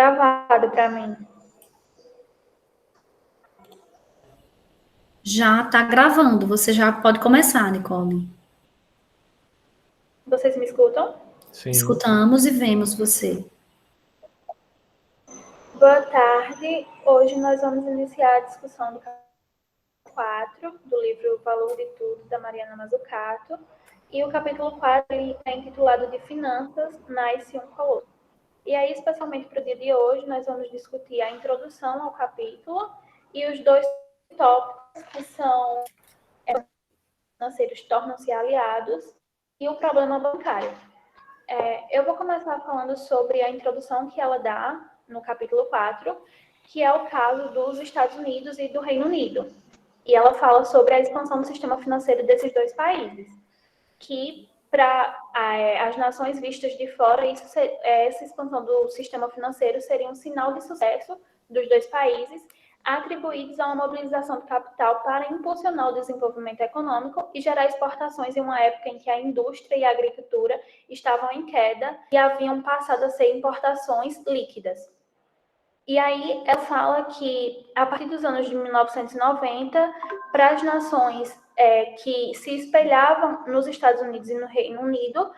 travado para mim. Já está gravando, você já pode começar, Nicole. Vocês me escutam? Sim. Escutamos e vemos você. Boa tarde. Hoje nós vamos iniciar a discussão do capítulo 4 do livro O Valor de Tudo, da Mariana Mazzucato. E o capítulo 4 é intitulado de Finanças, Nasce um Colosso. E aí, especialmente para o dia de hoje, nós vamos discutir a introdução ao capítulo e os dois tópicos que são financeiros tornam-se aliados e o problema bancário. Eu vou começar falando sobre a introdução que ela dá no capítulo 4, que é o caso dos Estados Unidos e do Reino Unido. E ela fala sobre a expansão do sistema financeiro desses dois países, que para as nações vistas de fora, essa expansão do sistema financeiro seria um sinal de sucesso dos dois países, atribuídos a uma mobilização de capital para impulsionar o desenvolvimento econômico e gerar exportações em uma época em que a indústria e a agricultura estavam em queda e haviam passado a ser importações líquidas. E aí ela fala que, a partir dos anos de 1990, para as nações que se espelhavam nos Estados Unidos e no Reino Unido,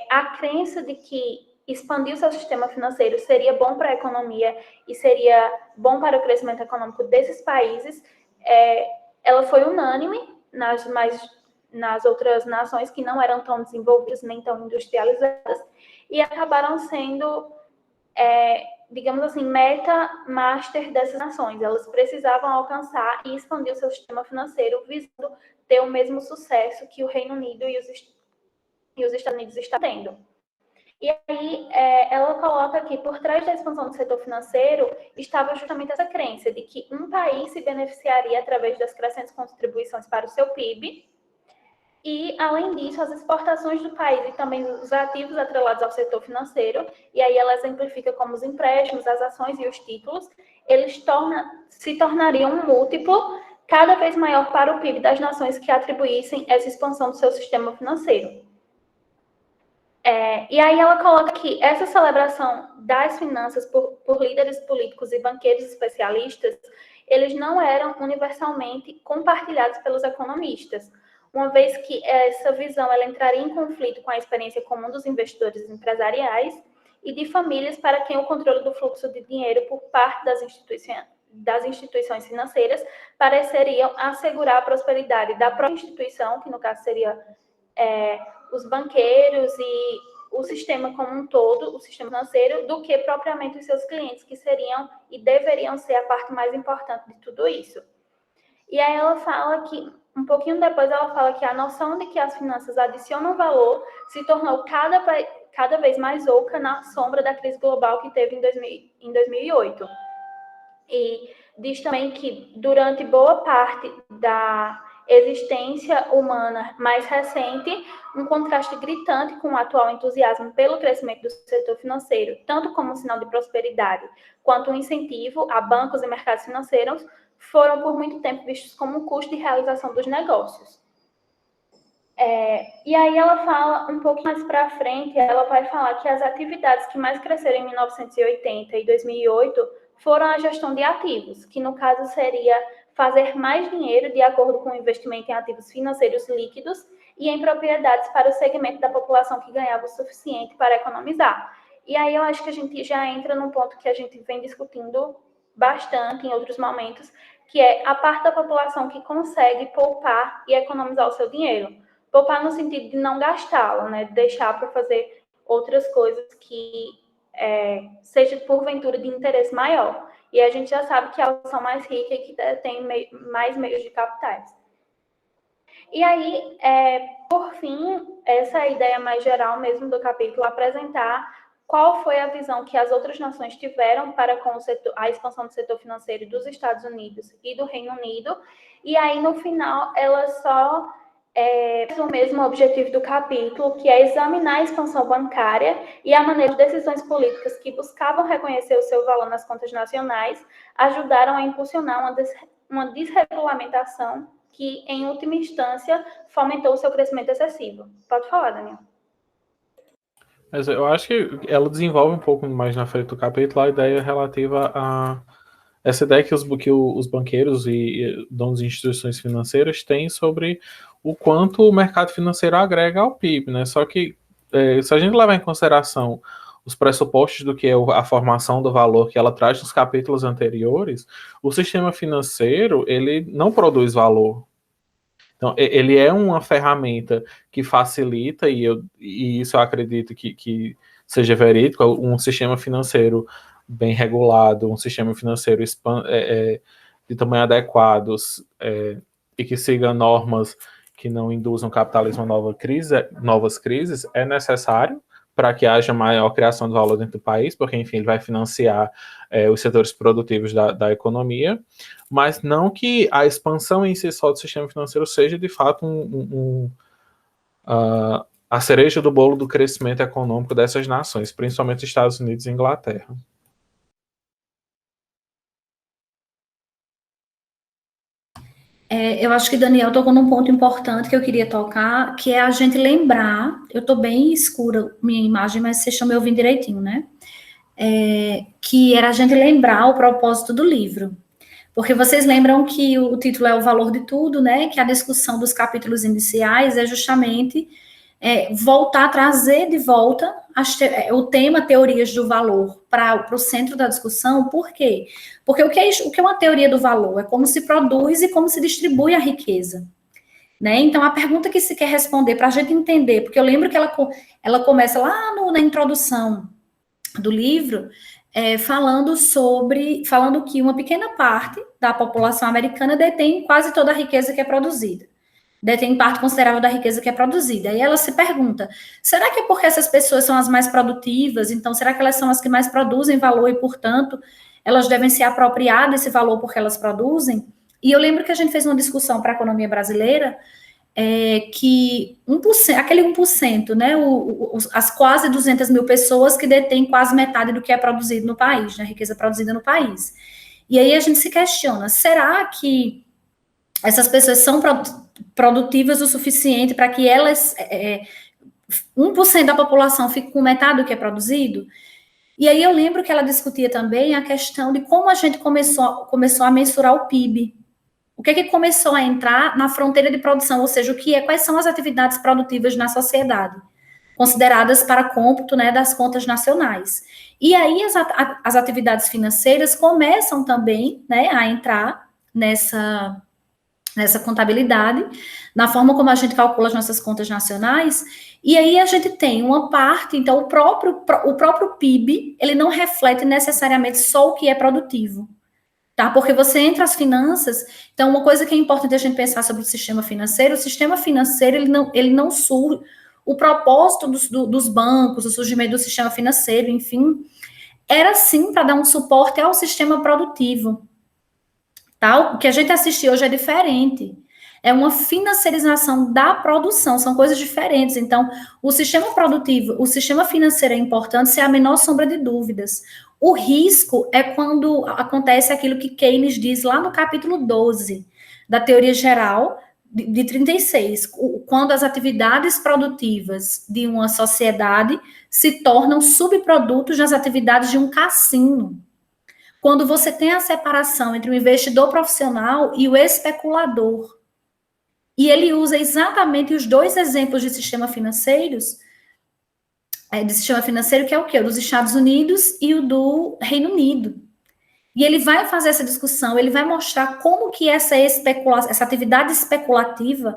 a crença de que expandir o seu sistema financeiro seria bom para a economia e seria bom para o crescimento econômico desses países, ela foi unânime nas outras nações que não eram tão desenvolvidas nem tão industrializadas e acabaram sendo, digamos assim, meta-master dessas nações. Elas precisavam alcançar e expandir o seu sistema financeiro visando ter o mesmo sucesso que o Reino Unido e os Estados Unidos estão tendo. E aí ela coloca que por trás da expansão do setor financeiro estava justamente essa crença de que um país se beneficiaria através das crescentes contribuições para o seu PIB, e, além disso, as exportações do país e também os ativos atrelados ao setor financeiro, e aí ela exemplifica como os empréstimos, as ações e os títulos, eles se tornariam um múltiplo cada vez maior para o PIB das nações que atribuíssem essa expansão do seu sistema financeiro. E aí ela coloca que essa celebração das finanças por líderes políticos e banqueiros especialistas, eles não eram universalmente compartilhados pelos economistas, uma vez que essa visão ela entraria em conflito com a experiência comum dos investidores empresariais e de famílias para quem o controle do fluxo de dinheiro por parte das instituições financeiras pareceriam assegurar a prosperidade da própria instituição, que no caso seria os banqueiros e o sistema como um todo, o sistema financeiro, do que propriamente os seus clientes, que seriam e deveriam ser a parte mais importante de tudo isso. E aí ela fala que, um pouquinho depois, ela fala que a noção de que as finanças adicionam valor se tornou cada vez mais oca na sombra da crise global que teve em 2008. E diz também que, durante boa parte da existência humana mais recente, um contraste gritante com o atual entusiasmo pelo crescimento do setor financeiro, tanto como um sinal de prosperidade, quanto um incentivo a bancos e mercados financeiros, foram por muito tempo vistos como um custo de realização dos negócios. E aí ela fala um pouco mais para frente, ela vai falar que as atividades que mais cresceram em 1980 e 2008 foram a gestão de ativos, que no caso seria fazer mais dinheiro de acordo com o investimento em ativos financeiros líquidos e em propriedades para o segmento da população que ganhava o suficiente para economizar. E aí eu acho que a gente já entra num ponto que a gente vem discutindo bastante em outros momentos, que é a parte da população que consegue poupar e economizar o seu dinheiro. Poupar no sentido de não gastá-lo, né? Deixar para fazer outras coisas que seja porventura de interesse maior. E a gente já sabe que elas são mais ricas e que têm mais meios de capitais. E aí, por fim, essa é a ideia mais geral mesmo do capítulo, apresentar qual foi a visão que as outras nações tiveram para com a expansão do setor financeiro dos Estados Unidos e do Reino Unido. E aí, no final, ela só o mesmo objetivo do capítulo, que é examinar a expansão bancária e a maneira de decisões políticas que buscavam reconhecer o seu valor nas contas nacionais ajudaram a impulsionar uma desregulamentação que, em última instância, fomentou o seu crescimento excessivo. Pode falar, Daniel. Mas eu acho que ela desenvolve um pouco mais na frente do capítulo a ideia relativa a essa ideia que os banqueiros e donos de instituições financeiras têm sobre o quanto o mercado financeiro agrega ao PIB, né? Só que se a gente levar em consideração os pressupostos do que é a formação do valor que ela traz nos capítulos anteriores, o sistema financeiro ele não produz valor. Então, ele é uma ferramenta que facilita, e isso eu acredito que seja verídico, um sistema financeiro bem regulado, um sistema financeiro de tamanho adequado, e que siga normas que não induzam o capitalismo a novas crises, é necessário para que haja maior criação de valor dentro do país, porque, enfim, ele vai financiar os setores produtivos da economia, mas não que a expansão em si só do sistema financeiro seja, de fato, a cereja do bolo do crescimento econômico dessas nações, principalmente Estados Unidos e Inglaterra. Eu acho que Daniel tocou num ponto importante que eu queria tocar, que é a gente lembrar, eu estou bem escura minha imagem, mas vocês estão me ouvindo direitinho, né? Que era a gente lembrar o propósito do livro. Porque vocês lembram que o título é O Valor de Tudo, né? Que a discussão dos capítulos iniciais é justamente voltar, trazer de volta o tema teorias do valor para o centro da discussão. Por quê? Porque o que é uma teoria do valor? É como se produz e como se distribui a riqueza. Né? Então, a pergunta que se quer responder para a gente entender, porque eu lembro que ela começa lá na introdução do livro, falando que uma pequena parte da população americana detém quase toda a riqueza que é produzida. Detém parte considerável da riqueza que é produzida. E ela se pergunta, será que é porque essas pessoas são as mais produtivas? Então, será que elas são as que mais produzem valor e, portanto, elas devem se apropriar desse valor porque elas produzem? E eu lembro que a gente fez uma discussão para a economia brasileira, que 1%, aquele 1%, né, as quase 200 mil pessoas que detêm quase metade do que é produzido no país, né, riqueza produzida no país. E aí a gente se questiona, será que essas pessoas são produtivas o suficiente para que elas, 1% da população fique com metade do que é produzido? E aí eu lembro que ela discutia também a questão de como a gente começou a mensurar o PIB. O que é que começou a entrar na fronteira de produção, ou seja, quais são as atividades produtivas na sociedade, consideradas para cômputo, né, das contas nacionais. E aí as atividades financeiras começam também, né, a entrar nessa contabilidade, na forma como a gente calcula as nossas contas nacionais, e aí a gente tem uma parte, então o próprio PIB, ele não reflete necessariamente só o que é produtivo, tá? Porque você entra as finanças, então uma coisa que é importante a gente pensar sobre o sistema financeiro ele não surge, o propósito dos bancos, o surgimento do sistema financeiro, enfim, era sim para dar um suporte ao sistema produtivo. Tá? O que a gente assistiu hoje é diferente. É uma financiarização da produção, são coisas diferentes. Então, o sistema produtivo, o sistema financeiro é importante, sem a menor sombra de dúvidas. O risco é quando acontece aquilo que Keynes diz lá no capítulo 12 da teoria geral de 36, quando as atividades produtivas de uma sociedade se tornam subprodutos das atividades de um cassino. Quando você tem a separação entre o investidor profissional e o especulador. E ele usa exatamente os dois exemplos de sistema financeiro, que é o quê? O dos Estados Unidos e o do Reino Unido. E ele vai fazer essa discussão, ele vai mostrar como que essa atividade especulativa,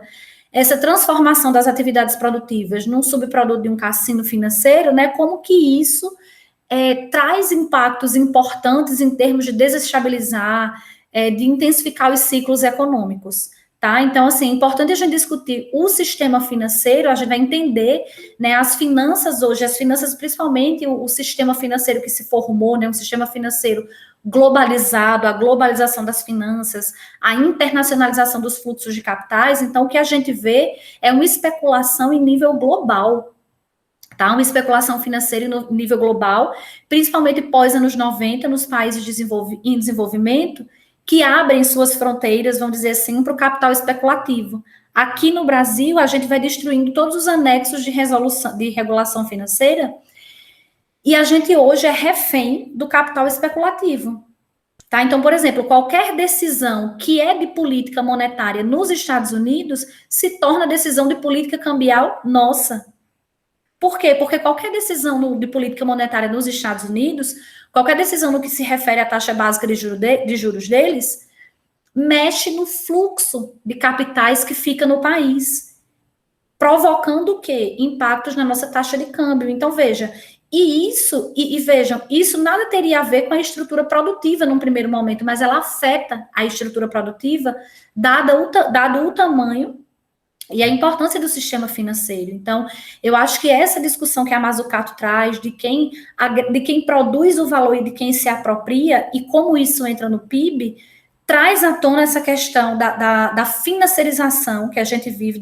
essa transformação das atividades produtivas num subproduto de um cassino financeiro, né? Como que isso traz impactos importantes em termos de desestabilizar, de intensificar os ciclos econômicos, tá? Então, assim, é importante a gente discutir o sistema financeiro, a gente vai entender, né, as finanças hoje, as finanças, principalmente o sistema financeiro que se formou, né, um sistema financeiro globalizado, a globalização das finanças, a internacionalização dos fluxos de capitais. Então, o que a gente vê é uma especulação em nível global, tá? Uma especulação financeira no nível global, principalmente pós anos 90, nos países em desenvolvimento, que abrem suas fronteiras, vamos dizer assim, para o capital especulativo. Aqui no Brasil, a gente vai destruindo todos os anexos de regulação financeira E a gente hoje é refém do capital especulativo. Tá? Então, por exemplo, qualquer decisão que é de política monetária nos Estados Unidos se torna decisão de política cambial nossa. Por quê? Porque qualquer decisão de política monetária nos Estados Unidos, qualquer decisão no que se refere à taxa básica de juros deles, mexe no fluxo de capitais que fica no país, provocando o quê? Impactos na nossa taxa de câmbio. Então, veja, vejam, isso nada teria a ver com a estrutura produtiva num primeiro momento, mas ela afeta a estrutura produtiva, dado o tamanho e a importância do sistema financeiro. Então, eu acho que essa discussão que a Mazzucato traz de quem produz o valor e de quem se apropria e como isso entra no PIB, traz à tona essa questão da financiarização que a gente vive,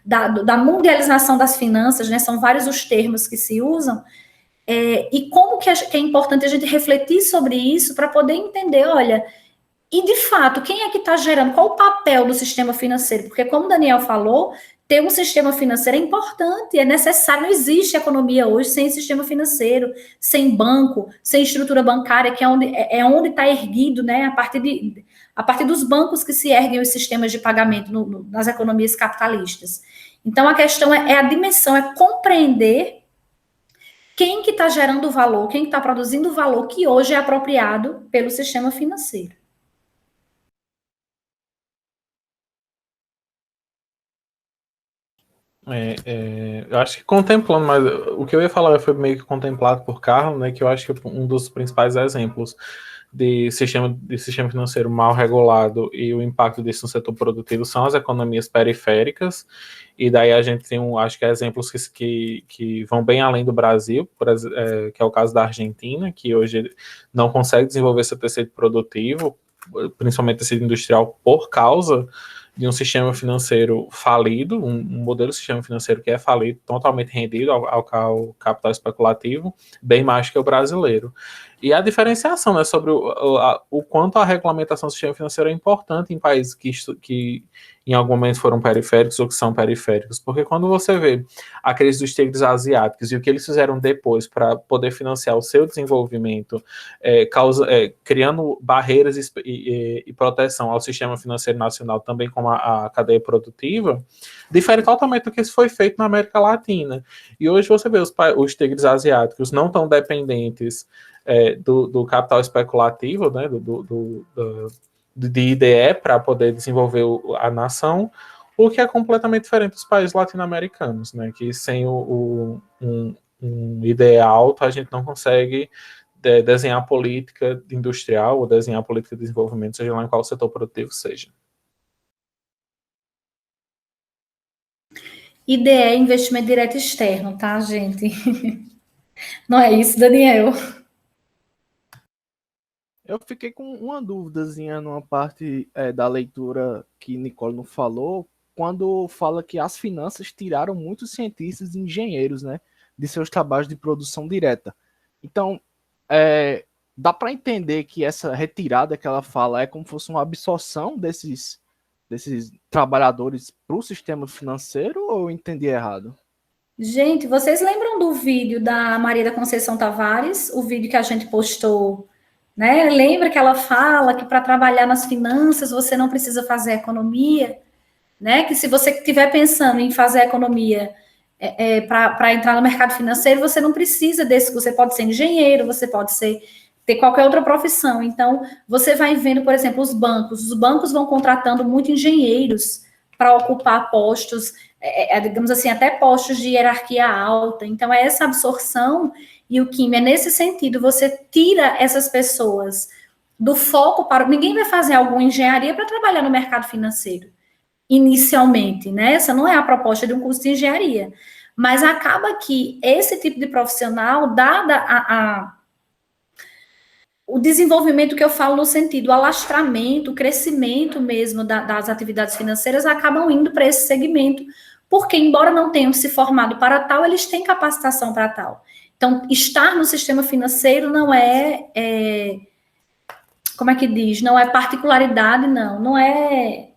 da mundialização das finanças, né? São vários os termos que se usam, e como que é importante a gente refletir sobre isso para poder entender, olha, e de fato, quem é que está gerando, qual o papel do sistema financeiro? Porque como o Daniel falou, ter um sistema financeiro é importante, é necessário, não existe economia hoje sem sistema financeiro, sem banco, sem estrutura bancária, que é onde está erguido, né, a partir dos bancos que se erguem os sistemas de pagamento nas economias capitalistas. Então, a questão é a dimensão, é compreender quem que está gerando o valor, quem está produzindo o valor que hoje é apropriado pelo sistema financeiro. Eu acho que contemplando, mas o que eu ia falar foi meio que contemplado por Carlos, né, que eu acho que um dos principais exemplos de sistema financeiro mal regulado e o impacto disso no setor produtivo são as economias periféricas, e daí a gente tem, acho que exemplos que vão bem além do Brasil, que é o caso da Argentina, que hoje não consegue desenvolver seu tecido produtivo, principalmente tecido industrial, por causa de um sistema financeiro falido, um modelo de sistema financeiro que é falido, totalmente rendido ao capital especulativo, bem mais que o brasileiro. E a diferenciação, né, sobre o quanto a regulamentação do sistema financeiro é importante em países que em algum momento foram periféricos ou que são periféricos, porque quando você vê a crise dos tigres asiáticos e o que eles fizeram depois para poder financiar o seu desenvolvimento, criando barreiras e proteção ao sistema financeiro nacional, também como a cadeia produtiva, difere totalmente do que foi feito na América Latina. E hoje você vê os tigres asiáticos não tão dependentes do capital especulativo, né, de IDE para poder desenvolver a nação, o que é completamente diferente dos países latino-americanos, né, que sem um IDE alto a gente não consegue desenhar política industrial ou desenhar política de desenvolvimento, seja lá em qual setor produtivo seja. IDE é investimento direto externo, tá, gente? Não é isso, Daniel? Eu fiquei com uma dúvidazinha numa parte da leitura que Nicole não falou, quando fala que as finanças tiraram muitos cientistas e engenheiros, né, de seus trabalhos de produção direta. Então, dá para entender que essa retirada que ela fala é como se fosse uma absorção desses trabalhadores para o sistema financeiro, ou eu entendi errado? Gente, vocês lembram do vídeo da Maria da Conceição Tavares? O vídeo que a gente postou, né? Lembra que ela fala que para trabalhar nas finanças você não precisa fazer economia, né? Que se você estiver pensando em fazer economia para entrar no mercado financeiro, você não precisa desse, você pode ser engenheiro, você pode ter qualquer outra profissão. Então, você vai vendo, por exemplo, os bancos vão contratando muito engenheiros para ocupar postos, digamos assim, até postos de hierarquia alta. Então, é essa absorção, e o Kim, é nesse sentido, você tira essas pessoas do foco para... Ninguém vai fazer alguma engenharia para trabalhar no mercado financeiro, inicialmente, né? Essa não é a proposta de um curso de engenharia. Mas acaba que esse tipo de profissional, dada o desenvolvimento que eu falo no sentido, o alastramento, o crescimento mesmo das atividades financeiras, acabam indo para esse segmento, porque, embora não tenham se formado para tal, eles têm capacitação para tal. Então, estar no sistema financeiro não como é que diz? Não é particularidade, não é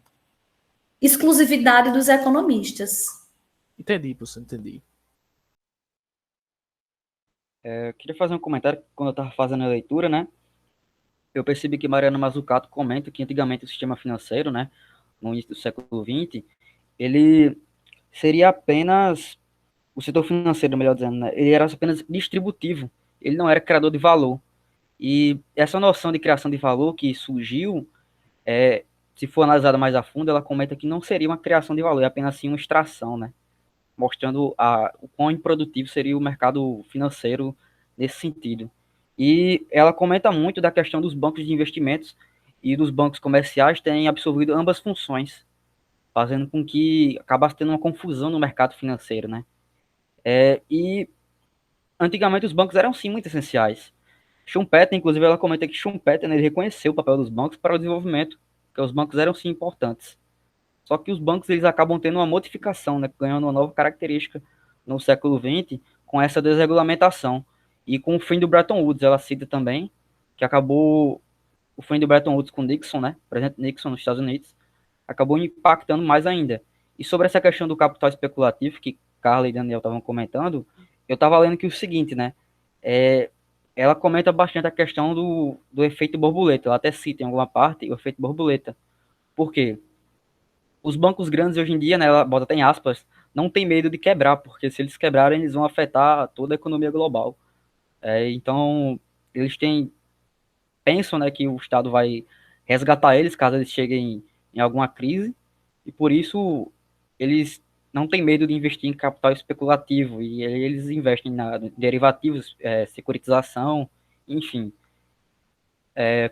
exclusividade dos economistas. Entendi, professor, entendi. Eu queria fazer um comentário, quando eu estava fazendo a leitura, né, eu percebi que Mariana Mazzucato comenta que antigamente o sistema financeiro, né, no início do século XX, ele seria apenas, o setor financeiro, melhor dizendo, né, ele era apenas distributivo, ele não era criador de valor. E essa noção de criação de valor que surgiu, se for analisada mais a fundo, ela comenta que não seria uma criação de valor, é apenas assim uma extração, né, mostrando o quão improdutivo seria o mercado financeiro nesse sentido. E ela comenta muito da questão dos bancos de investimentos e dos bancos comerciais terem absorvido ambas funções, fazendo com que acabasse tendo uma confusão no mercado financeiro, né? E antigamente os bancos eram sim muito essenciais. Schumpeter, inclusive, ela comenta que Schumpeter, né, ele reconheceu o papel dos bancos para o desenvolvimento, que os bancos eram sim importantes. Só que os bancos eles acabam tendo uma modificação, né, ganhando uma nova característica no século XX com essa desregulamentação. E com o fim do Bretton Woods, ela cita também que acabou o fim do Bretton Woods com Nixon, né, o presidente Nixon nos Estados Unidos, acabou impactando mais ainda. E sobre essa questão do capital especulativo que Carla e Daniel estavam comentando, eu estava lendo que o seguinte, né, ela comenta bastante a questão do efeito borboleta. Ela até cita em alguma parte o efeito borboleta. Por quê? Os bancos grandes hoje em dia, né, ela bota até em aspas, não tem medo de quebrar, porque se eles quebrarem, eles vão afetar toda a economia global. Então, eles pensam, né, que o Estado vai resgatar eles caso eles cheguem em alguma crise, e por isso eles não têm medo de investir em capital especulativo, e eles investem em derivativos, securitização, enfim.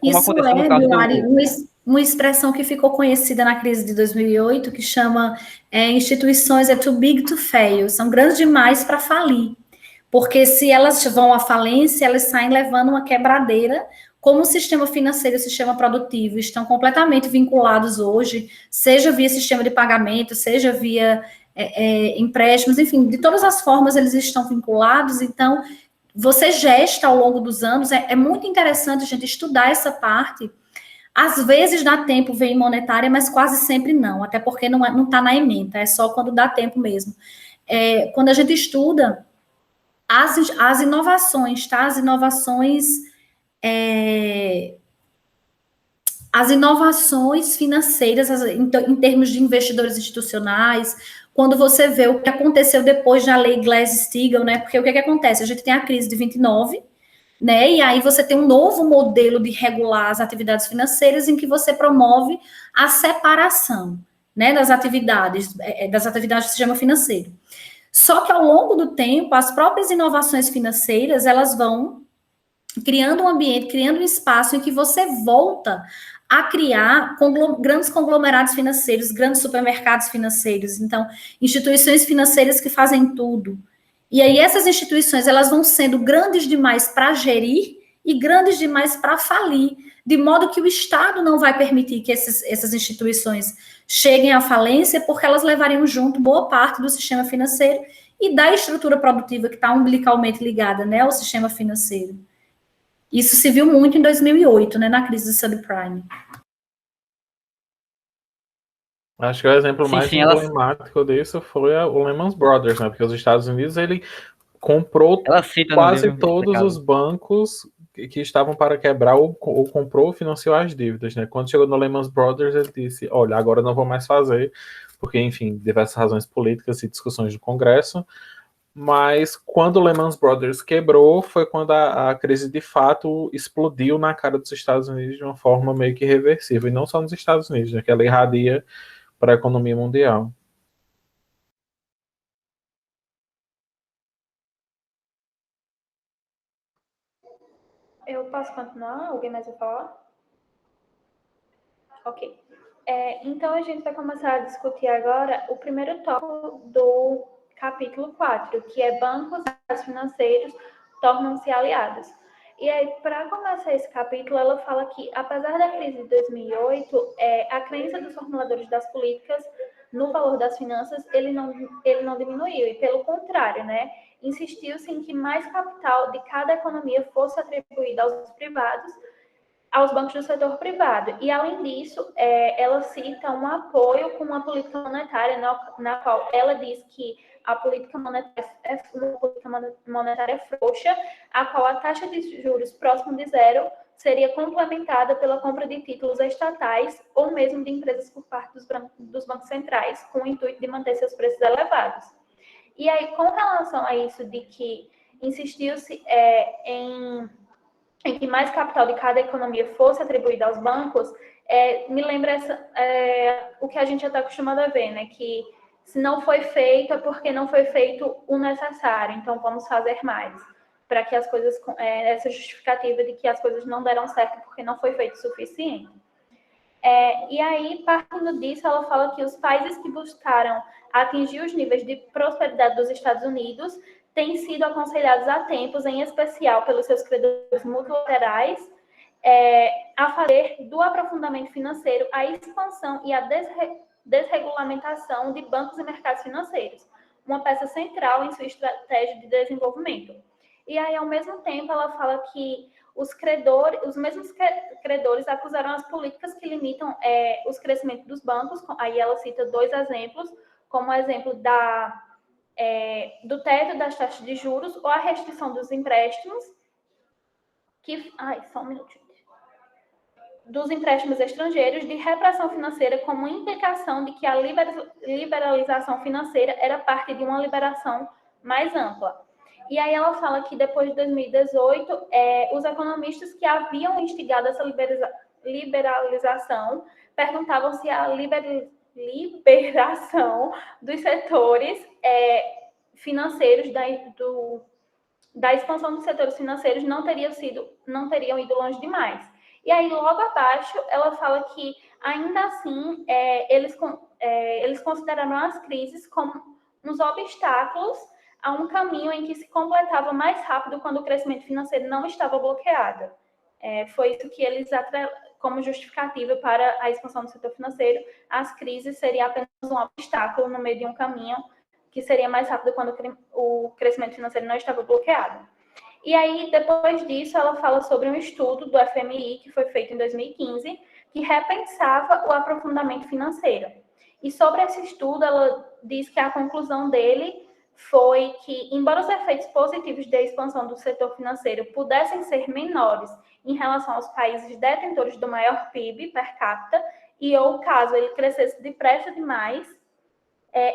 Como Isso aconteceu no é, caso Milari, do... uma expressão que ficou conhecida na crise de 2008, que chama instituições too big to fail, são grandes demais para falir, porque se elas vão à falência, elas saem levando uma quebradeira, como o sistema financeiro e o sistema produtivo estão completamente vinculados hoje, seja via sistema de pagamento, seja via empréstimos, enfim, de todas as formas eles estão vinculados, então você gesta ao longo dos anos, é muito interessante a gente estudar essa parte. Às vezes dá tempo ver em monetária, mas quase sempre não, até porque não está na ementa, é só quando dá tempo mesmo. Quando a gente estuda as inovações, tá? As inovações financeiras em termos de investidores institucionais, quando você vê o que aconteceu depois da lei Glass-Steagall, né? Porque o que acontece? A gente tem a crise de 29, né? E aí você tem um novo modelo de regular as atividades financeiras em que você promove a separação, né, das atividades do sistema financeiro. Só que ao longo do tempo, as próprias inovações financeiras, elas vão criando um ambiente, criando um espaço em que você volta a criar grandes conglomerados financeiros, grandes supermercados financeiros, então, instituições financeiras que fazem tudo. E aí essas instituições, elas vão sendo grandes demais para gerir e grandes demais para falir, de modo que o Estado não vai permitir que essas instituições cheguem à falência, porque elas levariam junto boa parte do sistema financeiro e da estrutura produtiva que está umbilicalmente ligada, né, ao sistema financeiro. Isso se viu muito em 2008, né, na crise do subprime. Acho que o exemplo mais emblemático disso foi o Lehman Brothers, né? Porque os Estados Unidos, ele comprou quase todos os bancos que estavam para quebrar ou comprou, financiou as dívidas, né? Quando chegou no Lehman Brothers, ele disse, olha, agora não vou mais fazer, porque, enfim, diversas razões políticas e discussões do Congresso, mas quando o Lehman Brothers quebrou, foi quando a crise de fato explodiu na cara dos Estados Unidos de uma forma meio que irreversível, e não só nos Estados Unidos, né? Que ela irradia para a economia mundial. Eu posso continuar? Alguém mais vai falar? Ok. Então, a gente vai começar a discutir agora o primeiro tópico do capítulo 4, que é bancos financeiros tornam-se aliados. E aí, para começar esse capítulo, ela fala que, apesar da crise de 2008, a crença dos formuladores das políticas no valor das finanças, ele não diminuiu, e pelo contrário, né, insistiu-se em que mais capital de cada economia fosse atribuído aos privados, aos bancos do setor privado. E, além disso, ela cita um apoio com uma política monetária, na qual ela diz que a política monetária é uma política monetária frouxa, a qual a taxa de juros próximo de zero seria complementada pela compra de títulos estatais ou mesmo de empresas por parte dos bancos centrais, com o intuito de manter seus preços elevados. E aí, com relação a isso de que insistiu-se em que mais capital de cada economia fosse atribuído aos bancos, me lembra o que a gente já está acostumado a ver, né? Que se não foi feito é porque não foi feito o necessário, então vamos fazer mais. Para que as coisas, essa justificativa de que as coisas não deram certo porque não foi feito o suficiente. E aí, partindo disso, ela fala que os países que buscaram atingir os níveis de prosperidade dos Estados Unidos têm sido aconselhados há tempos, em especial pelos seus credores multilaterais, a fazer do aprofundamento financeiro a expansão e a desregulamentação de bancos e mercados financeiros, uma peça central em sua estratégia de desenvolvimento. E aí, ao mesmo tempo, ela fala que os mesmos credores acusaram as políticas que limitam os crescimentos dos bancos. Aí ela cita 2 exemplos, como o exemplo do teto das taxas de juros ou a restrição dos empréstimos, só um minutinho. Dos empréstimos estrangeiros, de repressão financeira como implicação de que a liberalização financeira era parte de uma liberação mais ampla. E aí ela fala que depois de 2018, os economistas que haviam instigado essa liberalização perguntavam se a liberação dos setores financeiros, da expansão dos setores financeiros não teriam ido longe demais. E aí, logo abaixo, ela fala que, ainda assim, eles consideraram as crises como uns obstáculos a um caminho em que se completava mais rápido quando o crescimento financeiro não estava bloqueado. Foi isso que eles, como justificativa para a expansão do setor financeiro, as crises seriam apenas um obstáculo no meio de um caminho que seria mais rápido quando o crescimento financeiro não estava bloqueado. E aí, depois disso, ela fala sobre um estudo do FMI que foi feito em 2015, que repensava o aprofundamento financeiro. E sobre esse estudo, ela diz que a conclusão dele foi que, embora os efeitos positivos da expansão do setor financeiro pudessem ser menores em relação aos países detentores do maior PIB per capita, ou caso ele crescesse depressa demais,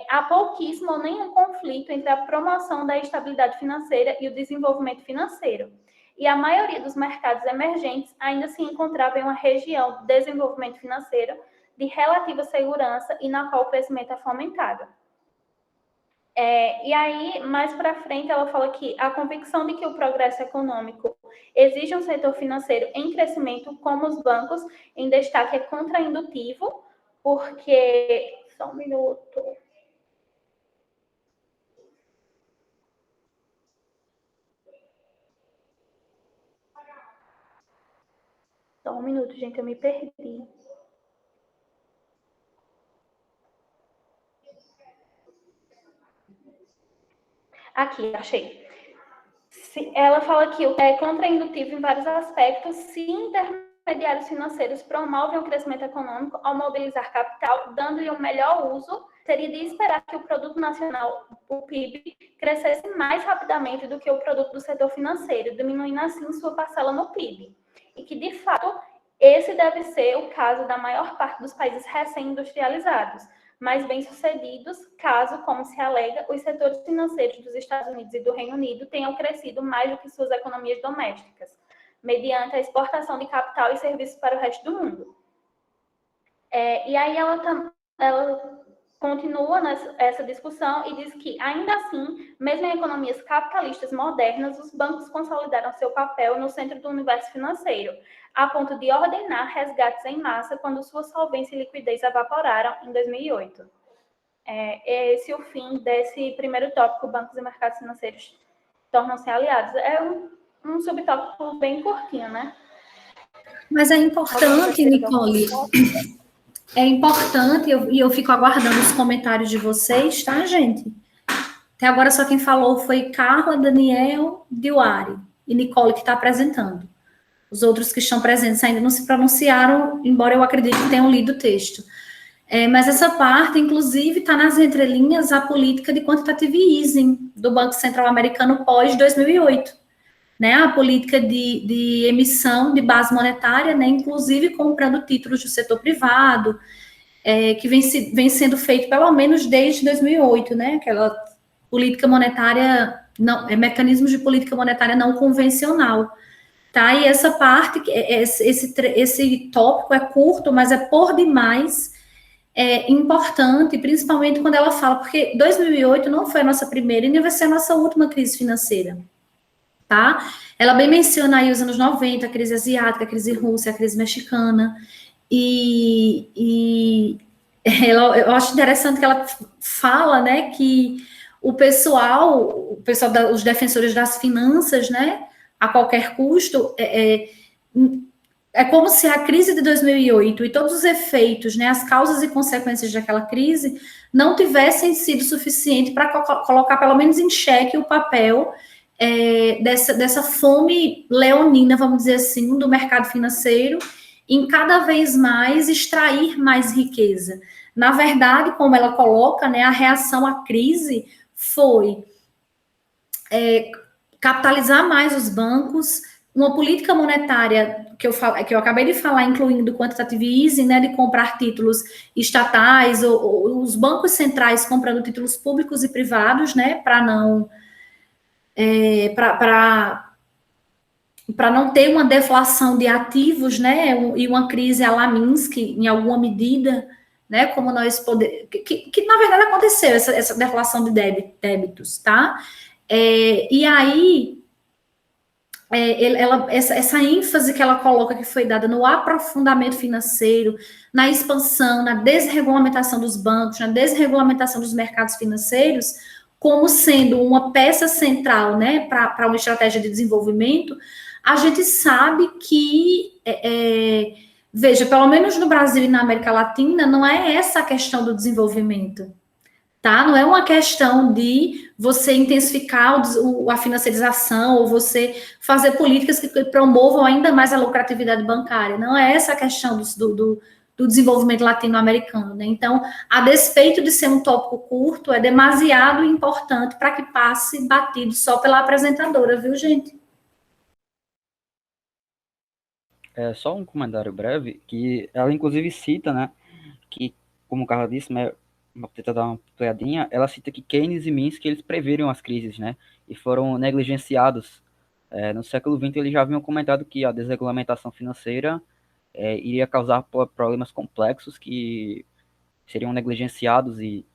há pouquíssimo ou nenhum conflito entre a promoção da estabilidade financeira e o desenvolvimento financeiro. E a maioria dos mercados emergentes ainda se encontrava em uma região de desenvolvimento financeiro de relativa segurança e na qual o crescimento é fomentado. E aí, mais para frente, ela fala que a convicção de que o progresso econômico exige um setor financeiro em crescimento, como os bancos, em destaque, é contraindutivo, porque... Só um minuto. Só um minuto, gente, eu me perdi. Aqui, achei. Ela fala que é contraindutivo em vários aspectos se intermediários financeiros promovem o crescimento econômico ao mobilizar capital, dando-lhe um melhor uso. Seria de esperar que o produto nacional, o PIB, crescesse mais rapidamente do que o produto do setor financeiro, diminuindo assim sua parcela no PIB. E que, de fato, esse deve ser o caso da maior parte dos países recém-industrializados, mais bem-sucedidos, caso, como se alega, os setores financeiros dos Estados Unidos e do Reino Unido tenham crescido mais do que suas economias domésticas, mediante a exportação de capital e serviços para o resto do mundo. E aí ela continua essa discussão e diz que, ainda assim, mesmo em economias capitalistas modernas, os bancos consolidaram seu papel no centro do universo financeiro, a ponto de ordenar resgates em massa quando sua solvência e liquidez evaporaram em 2008. Esse é o fim desse primeiro tópico, bancos e mercados financeiros tornam-se aliados. É um subtópico bem curtinho, né? Mas é importante, Nicole, é importante, e eu fico aguardando os comentários de vocês, tá, gente? Até agora só quem falou foi Carla, Daniel, Diwari e Nicole, que está apresentando. Os outros que estão presentes ainda não se pronunciaram, embora eu acredite que tenham lido o texto. Mas essa parte, inclusive, está nas entrelinhas a política de quantitative easing do Banco Central Americano pós-2008, né? A política de emissão de base monetária, né? Inclusive comprando títulos do setor privado, que vem sendo feito pelo menos desde 2008, né? Aquela política monetária, mecanismos de política monetária não convencional. Tá? E essa parte, esse tópico é curto, mas é por demais importante, principalmente quando ela fala, porque 2008 não foi a nossa primeira e nem vai ser a nossa última crise financeira, tá? Ela bem menciona aí os anos 90, a crise asiática, a crise russa, a crise mexicana, e eu acho interessante que ela fala, né, que o pessoal os defensores das finanças, né, a qualquer custo, é como se a crise de 2008 e todos os efeitos, né, as causas e consequências daquela crise não tivessem sido suficientes para colocar pelo menos em xeque o papel dessa fome leonina, vamos dizer assim, do mercado financeiro em cada vez mais extrair mais riqueza. Na verdade, como ela coloca, né, a reação à crise foi capitalizar mais os bancos, uma política monetária que eu acabei de falar, incluindo o quantitative easing, né, de comprar títulos estatais, ou os bancos centrais comprando títulos públicos e privados, né, para não ter uma deflação de ativos, né, e uma crise à la Minsky, em alguma medida, né, como nós podemos... Que na verdade aconteceu, essa deflação de débitos, tá? E aí, essa ênfase que ela coloca, que foi dada no aprofundamento financeiro, na expansão, na desregulamentação dos bancos, na desregulamentação dos mercados financeiros, como sendo uma peça central, né, para uma estratégia de desenvolvimento, a gente sabe que, veja, pelo menos no Brasil e na América Latina, não é essa a questão do desenvolvimento. Tá? Não é uma questão de você intensificar a financiarização ou você fazer políticas que promovam ainda mais a lucratividade bancária. Não é essa a questão do desenvolvimento latino-americano. Né? Então, a despeito de ser um tópico curto, é demasiado importante para que passe batido só pela apresentadora, viu, gente? Só um comentário breve, que ela inclusive cita, né, que, como o Carla disse, né, vou tentar dar uma olhadinha, ela cita que Keynes e Minsky, eles previram as crises, né, e foram negligenciados. No século XX, eles já haviam comentado que a desregulamentação financeira iria causar problemas complexos que seriam negligenciados, e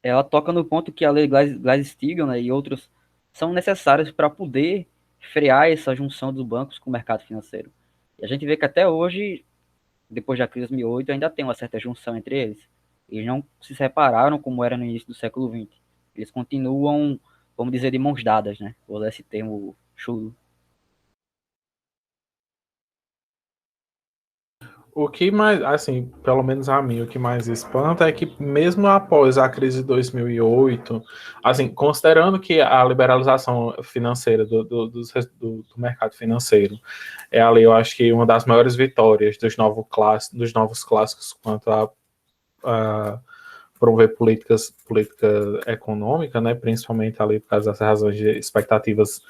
ela toca no ponto que a lei Glass-Steagall, né, e outros são necessários para poder frear essa junção dos bancos com o mercado financeiro. E a gente vê que até hoje, depois da crise de 2008, ainda tem uma certa junção entre eles. Eles não se separaram como era no início do século XX. Eles continuam, vamos dizer, de mãos dadas, né? Vou usar esse termo chulo. O que mais, assim, pelo menos a mim, o que mais espanta é que mesmo após a crise de 2008, assim, considerando que a liberalização financeira do mercado financeiro é ali, eu acho que uma das maiores vitórias dos novos clássicos quanto a promover política econômica, né, principalmente ali por causa das razões de expectativas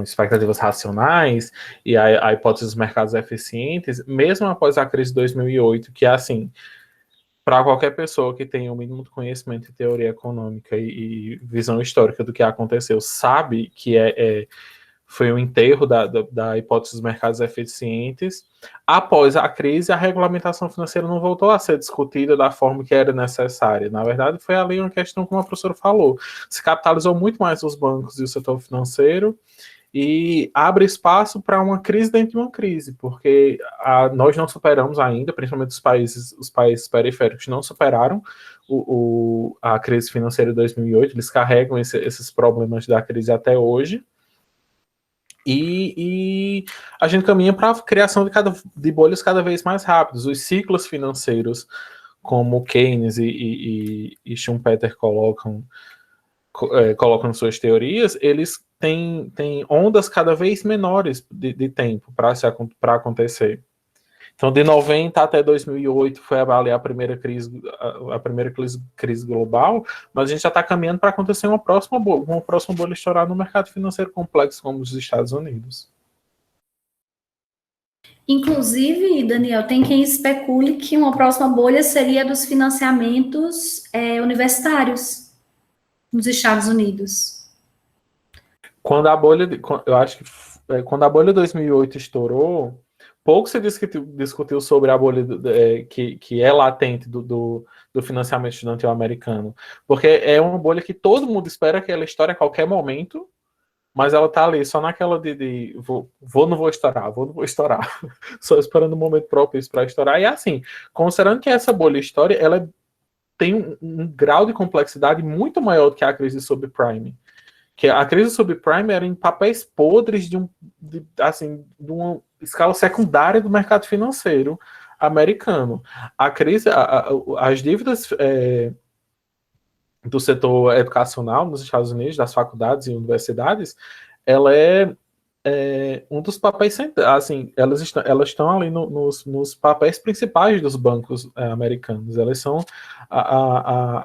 expectativas racionais e a hipótese dos mercados eficientes, mesmo após a crise de 2008, que é assim, para qualquer pessoa que tenha o mínimo de conhecimento de teoria econômica e visão histórica do que aconteceu, sabe que foi o enterro da hipótese dos mercados eficientes. Após a crise, a regulamentação financeira não voltou a ser discutida da forma que era necessária. Na verdade, foi ali uma questão, como a professora falou, se capitalizou muito mais os bancos e o setor financeiro e abre espaço para uma crise dentro de uma crise, porque nós não superamos ainda, principalmente os países periféricos não superaram a crise financeira de 2008, eles carregam esses problemas da crise até hoje. E a gente caminha para a criação de bolhas cada vez mais rápidas. Os ciclos financeiros, como Keynes e Schumpeter colocam, colocam suas teorias, eles têm ondas cada vez menores de tempo para acontecer. Então, de 90 até 2008 foi avaliar a primeira crise global, mas a gente já está caminhando para acontecer uma próxima bolha estourar no mercado financeiro complexo como os Estados Unidos. Inclusive, Daniel, tem quem especule que uma próxima bolha seria dos financiamentos universitários nos Estados Unidos. Quando a bolha, eu acho que quando a bolha 2008 estourou, pouco se discutiu sobre a bolha que é latente do financiamento estudantil americano. Porque é uma bolha que todo mundo espera que ela estoure a qualquer momento, mas ela tá ali só naquela de não vou estourar. Só esperando o momento propício para estourar. E assim, considerando que essa bolha estoura, ela tem um grau de complexidade muito maior do que a crise subprime. Que a crise subprime era em papéis podres de uma escala secundária do mercado financeiro americano. A crise, as dívidas do setor educacional nos Estados Unidos, das faculdades e universidades, ela é um dos papéis, assim, elas estão ali nos papéis principais dos bancos americanos. Elas são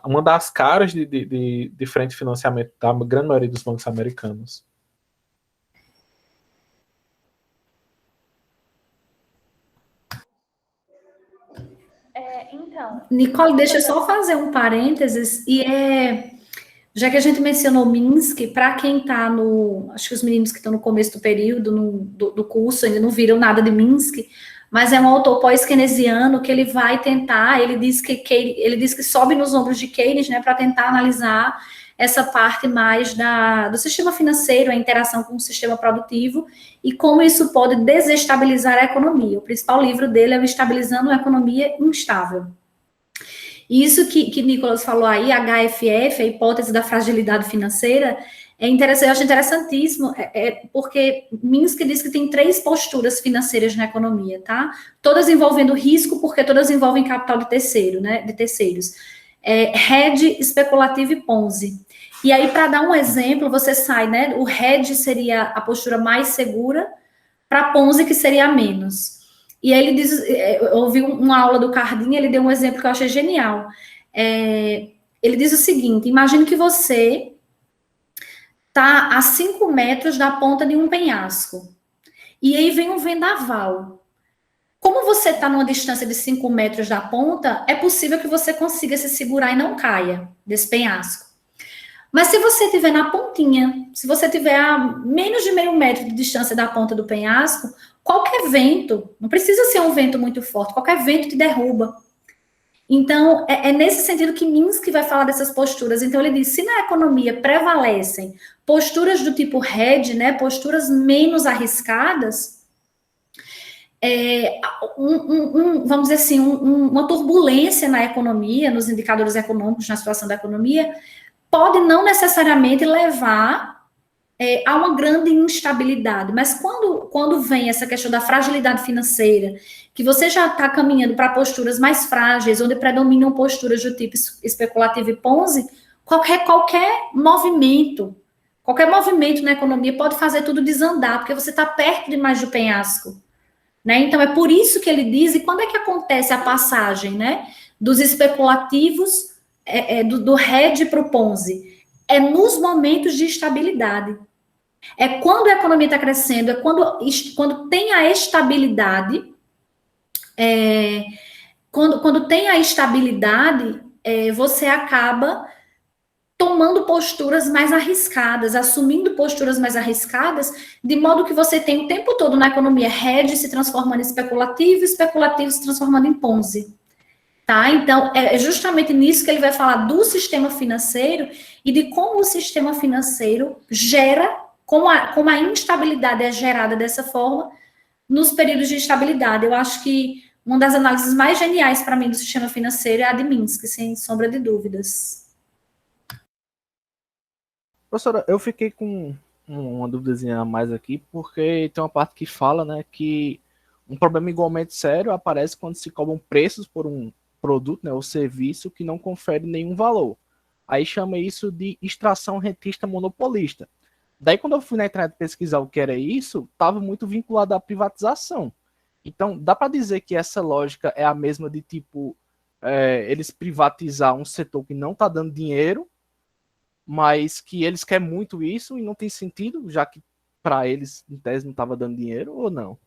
uma das caras de frente de financiamento da grande maioria dos bancos americanos. Então, Nicole, deixa eu só fazer um parênteses, já que a gente mencionou Minsky, para quem está acho que os meninos que estão no começo do período, do curso, ainda não viram nada de Minsky, mas é um autor pós-keynesiano que ele vai tentar, ele diz que sobe nos ombros de Keynes, né, para tentar analisar essa parte mais do sistema financeiro, a interação com o sistema produtivo e como isso pode desestabilizar a economia. O principal livro dele é o Estabilizando a Economia Instável. Isso que Nicolas falou aí, HFF, a hipótese da fragilidade financeira, é interessante, eu acho interessantíssimo, porque Minsky diz que tem 3 posturas financeiras na economia, tá? Todas envolvendo risco, porque todas envolvem capital de terceiro, né? De terceiros. Hedge, especulativo e Ponzi. E aí, para dar um exemplo, você sai, né? O hedge seria a postura mais segura, para Ponzi, que seria a menos. E aí ele diz, eu ouvi uma aula do Cardin, ele deu um exemplo que eu achei genial. Ele diz o seguinte: imagine que você está a 5 metros da ponta de um penhasco. E aí vem um vendaval. Como você está numa distância de 5 metros da ponta, é possível que você consiga se segurar e não caia desse penhasco. Mas se você estiver na pontinha, se você estiver a menos de meio metro de distância da ponta do penhasco, qualquer vento, não precisa ser um vento muito forte, qualquer vento te derruba. Então, é nesse sentido que Minsky vai falar dessas posturas. Então, ele diz, se na economia prevalecem posturas do tipo hedge, né, posturas menos arriscadas, vamos dizer assim, uma turbulência na economia, nos indicadores econômicos, na situação da economia, pode não necessariamente levar a uma grande instabilidade. Mas quando vem essa questão da fragilidade financeira, que você já está caminhando para posturas mais frágeis, onde predominam posturas do tipo especulativo e Ponzi, qualquer movimento na economia pode fazer tudo desandar, porque você está perto demais do penhasco. Né? Então, é por isso que ele diz, e quando é que acontece a passagem, né, dos especulativos, do hedge para o Ponzi? É nos momentos de estabilidade. É quando a economia está crescendo, é quando tem a estabilidade, quando tem a estabilidade, você acaba tomando posturas mais arriscadas, assumindo posturas mais arriscadas, de modo que você tem o tempo todo na economia hedge se transformando em especulativo, especulativo se transformando em Ponzi. Tá? Então, é justamente nisso que ele vai falar do sistema financeiro e de como o sistema financeiro gera, como a instabilidade é gerada dessa forma nos períodos de estabilidade. Eu acho que uma das análises mais geniais para mim do sistema financeiro é a de Minsky, sem sombra de dúvidas. Professora, eu fiquei com uma duvidazinha a mais aqui, porque tem uma parte que fala, né, que um problema igualmente sério aparece quando se cobram preços por um produto, né, ou serviço que não confere nenhum valor. Aí chama isso de extração rentista monopolista. Daí, quando eu fui na internet pesquisar o que era isso, estava muito vinculado à privatização. Então, dá para dizer que essa lógica é a mesma de, tipo, eles privatizar um setor que não está dando dinheiro, mas que eles querem muito isso e não tem sentido, já que para eles, em tese, não estava dando dinheiro, ou não?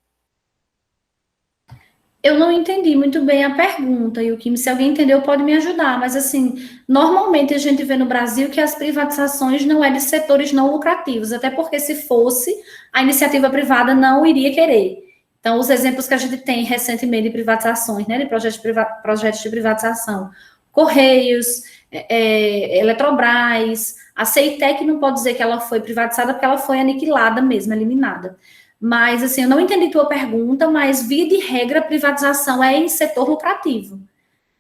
Eu não entendi muito bem a pergunta, e o que se alguém entendeu pode me ajudar, mas assim, normalmente a gente vê no Brasil que as privatizações não é de setores não lucrativos, até porque se fosse, a iniciativa privada não iria querer. Então, os exemplos que a gente tem recentemente de privatizações, né, de projetos de privatização, Correios, Eletrobras, a CEITEC não pode dizer que ela foi privatizada porque ela foi aniquilada mesmo, eliminada. Mas, assim, eu não entendi tua pergunta, mas, via de regra, a privatização é em setor lucrativo,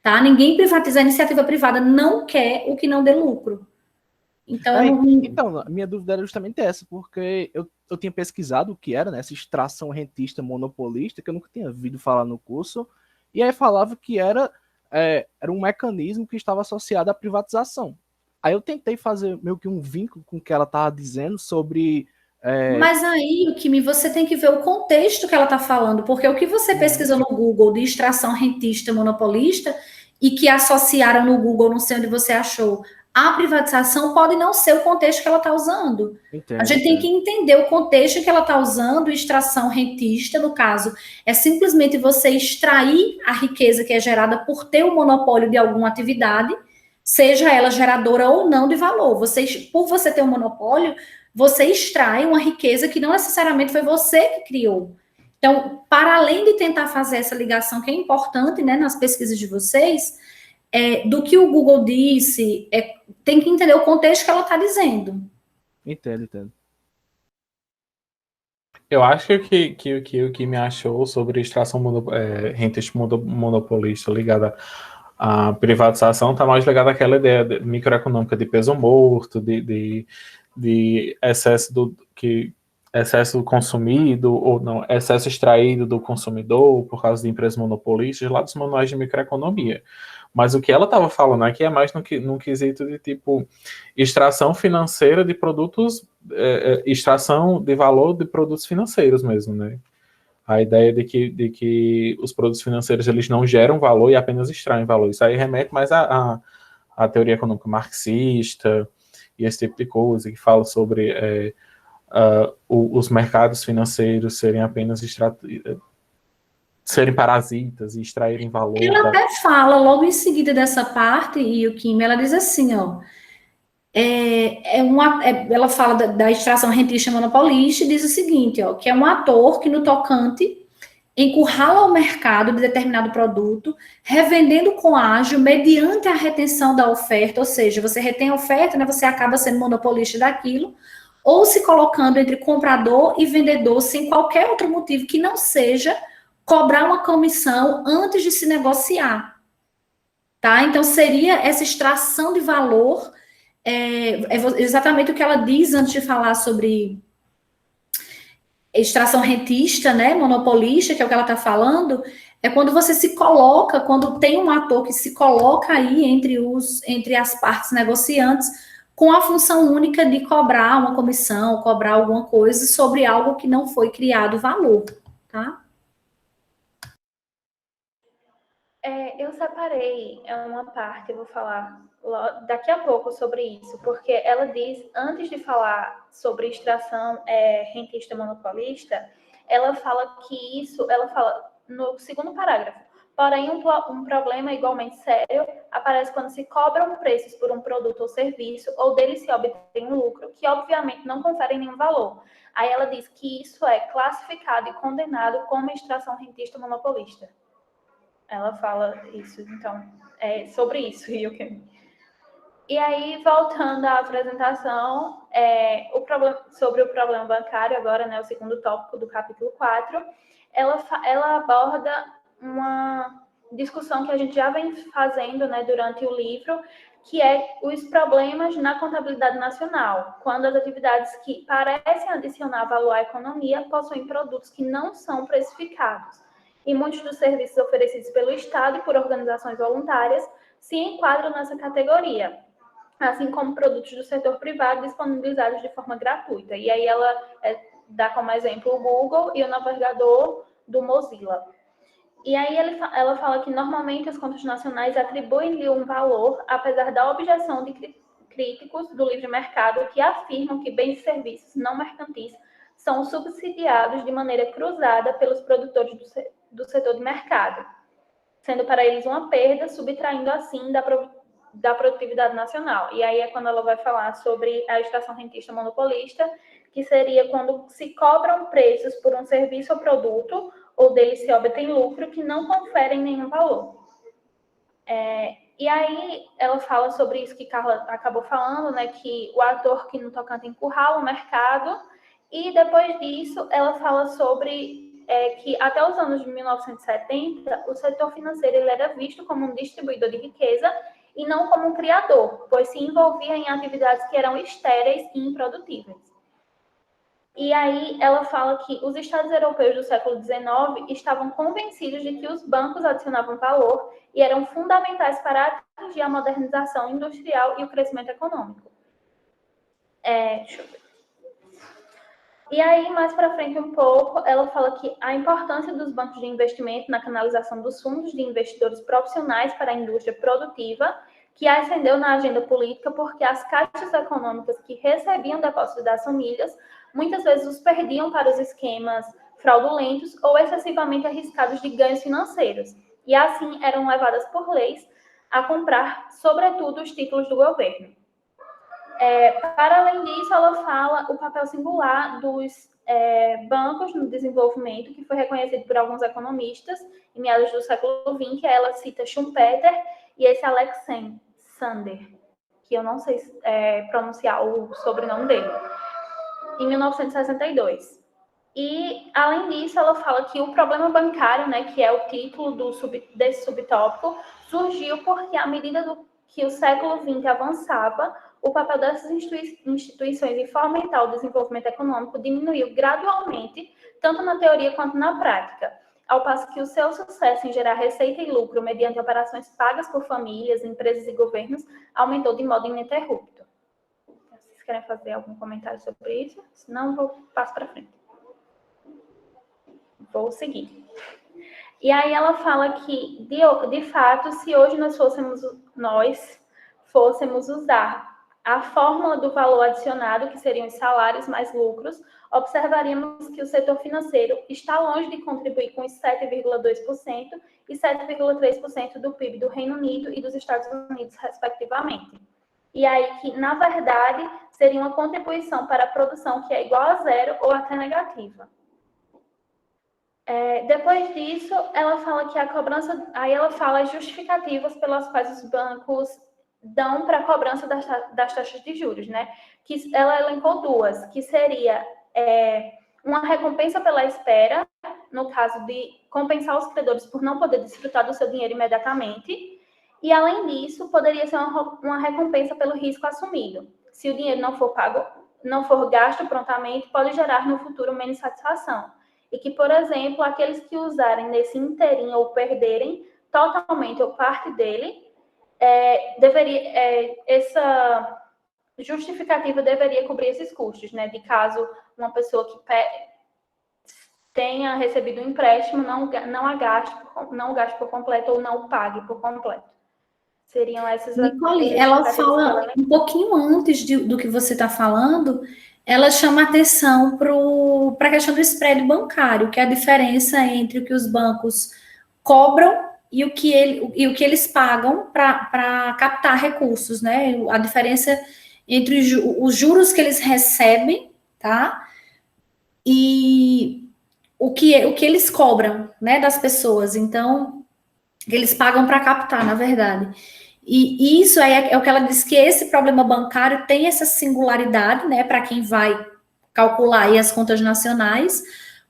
tá? Ninguém privatiza, a iniciativa privada não quer o que não dê lucro. Então, Então, a minha dúvida era justamente essa, porque eu tinha pesquisado o que era, né, essa extração rentista monopolista, que eu nunca tinha ouvido falar no curso, e aí falava que era um mecanismo que estava associado à privatização. Aí eu tentei fazer meio que um vínculo com o que ela estava dizendo sobre... Mas aí, Kimi, você tem que ver o contexto que ela está falando, porque o que você pesquisou no Google de extração rentista monopolista e que associaram no Google, não sei onde você achou, a privatização pode não ser o contexto que ela está usando. Entendo, A gente tem que entender o contexto que ela está usando, extração rentista, no caso, é simplesmente você extrair a riqueza que é gerada por ter o monopólio de alguma atividade, seja ela geradora ou não de valor. Por você ter um monopólio, você extrai uma riqueza que não necessariamente foi você que criou. Então, para além de tentar fazer essa ligação, que é importante, né, nas pesquisas de vocês, do que o Google disse, tem que entender o contexto que ela está dizendo. Entendo. Eu acho que o que me achou sobre extração rentista monopolista ligada à privatização está mais ligada àquela ideia microeconômica de peso morto, de excesso consumido, ou não, excesso extraído do consumidor por causa de empresas monopolistas, lá dos manuais de microeconomia. Mas o que ela estava falando aqui é mais no quesito de tipo extração financeira de produtos, extração de valor de produtos financeiros mesmo, né? A ideia de que os produtos financeiros eles não geram valor e apenas extraem valor. Isso aí remete mais à teoria econômica marxista e esse tipo de coisa, que fala sobre os mercados financeiros serem apenas serem parasitas e extraírem valor. Ela até fala, logo em seguida dessa parte, e o Kim, ela diz assim, ó, ela fala da extração rentista monopolista e diz o seguinte, ó, que é um ator que no tocante encurrala o mercado de determinado produto, revendendo com ágio mediante a retenção da oferta, ou seja, você retém a oferta, né, você acaba sendo monopolista daquilo, ou se colocando entre comprador e vendedor sem qualquer outro motivo que não seja cobrar uma comissão antes de se negociar. Tá? Então, seria essa extração de valor, exatamente o que ela diz antes de falar sobre extração rentista, né, monopolista, que é o que ela está falando, é quando você se coloca, quando tem um ator que se coloca aí entre as partes negociantes, com a função única de cobrar uma comissão, cobrar alguma coisa sobre algo que não foi criado valor, tá? Eu separei uma parte, eu vou falar daqui a pouco sobre isso, porque ela diz, antes de falar sobre extração rentista monopolista, ela fala que ela fala no segundo parágrafo, porém um problema igualmente sério aparece quando se cobram preços por um produto ou serviço, ou dele se obtém um lucro, que obviamente não conferem nenhum valor. Aí ela diz que isso é classificado e condenado como extração rentista monopolista. Ela fala isso, então, sobre isso. E aí, voltando à apresentação, sobre o problema bancário, agora, né, o segundo tópico do capítulo 4, ela aborda uma discussão que a gente já vem fazendo, né, durante o livro, que é os problemas na contabilidade nacional, quando as atividades que parecem adicionar valor à economia possuem produtos que não são precificados. E muitos dos serviços oferecidos pelo Estado e por organizações voluntárias se enquadram nessa categoria. assim como produtos do setor privado disponibilizados de forma gratuita. E aí ela dá como exemplo o Google e o navegador do Mozilla. E aí ela fala que normalmente as contas nacionais atribuem-lhe um valor, apesar da objeção de críticos do livre mercado que afirmam que bens e serviços não mercantis são subsidiados de maneira cruzada pelos produtores do setor de mercado, sendo para eles uma perda, subtraindo assim da produtividade nacional. E aí é quando ela vai falar sobre a extração rentista monopolista, que seria quando se cobram preços por um serviço ou produto, ou dele se obtém lucro, que não conferem nenhum valor. E aí ela fala sobre isso que Carla acabou falando, né, que o ator que no tocante encurrala o mercado, e depois disso ela fala sobre que até os anos de 1970, o setor financeiro ele era visto como um distribuidor de riqueza e não como um criador, pois se envolvia em atividades que eram estéreis e improdutíveis. E aí ela fala que os estados europeus do século XIX estavam convencidos de que os bancos adicionavam valor e eram fundamentais para atingir a modernização industrial e o crescimento econômico. Deixa eu ver. E aí, mais para frente um pouco, ela fala que a importância dos bancos de investimento na canalização dos fundos de investidores profissionais para a indústria produtiva, que ascendeu na agenda política porque as caixas econômicas que recebiam depósitos das famílias muitas vezes os perdiam para os esquemas fraudulentos ou excessivamente arriscados de ganhos financeiros, e assim eram levadas por leis a comprar, sobretudo, os títulos do governo. Para além disso, ela fala o papel singular dos bancos no desenvolvimento, que foi reconhecido por alguns economistas em meados do século XX. Ela cita Schumpeter e esse Alexander, que eu não sei pronunciar o sobrenome dele, em 1962. E, além disso, ela fala que o problema bancário, né, que é o título desse subtópico, surgiu porque, à medida que o século XX avançava, o papel dessas instituições em fomentar o desenvolvimento econômico diminuiu gradualmente, tanto na teoria quanto na prática, ao passo que o seu sucesso em gerar receita e lucro mediante operações pagas por famílias, empresas e governos aumentou de modo ininterrupto. Vocês querem fazer algum comentário sobre isso? Se não, passo para frente. Vou seguir. E aí ela fala que, de fato, se hoje nós fôssemos usar a fórmula do valor adicionado, que seriam os salários mais lucros, observaríamos que o setor financeiro está longe de contribuir com os 7,2% e 7,3% do PIB do Reino Unido e dos Estados Unidos, respectivamente. E aí que, na verdade, seria uma contribuição para a produção que é igual a zero ou até negativa. Depois disso, ela fala que a cobrança... Aí ela fala as justificativas pelas quais os bancos dão para a cobrança das taxas de juros, né? Que ela elencou duas, que seria uma recompensa pela espera, no caso de compensar os credores por não poder desfrutar do seu dinheiro imediatamente, e, além disso, poderia ser uma recompensa pelo risco assumido. Se o dinheiro não for gasto prontamente, pode gerar no futuro menos satisfação. E que, por exemplo, aqueles que usarem nesse inteirinho ou perderem totalmente ou parte dele, essa justificativa deveria cobrir esses custos, né? De caso uma pessoa que tenha recebido um empréstimo não o gaste por completo ou não o pague por completo. Seriam essas... Nicole, ela fala um pouquinho antes do que você está falando, ela chama atenção para a questão do spread bancário, que é a diferença entre o que os bancos cobram e o que eles pagam para captar recursos, né? A diferença entre os juros que eles recebem, tá? E o que eles cobram, né, das pessoas. Então, eles pagam para captar, na verdade. E isso é o que ela diz, que esse problema bancário tem essa singularidade, né, para quem vai calcular aí as contas nacionais,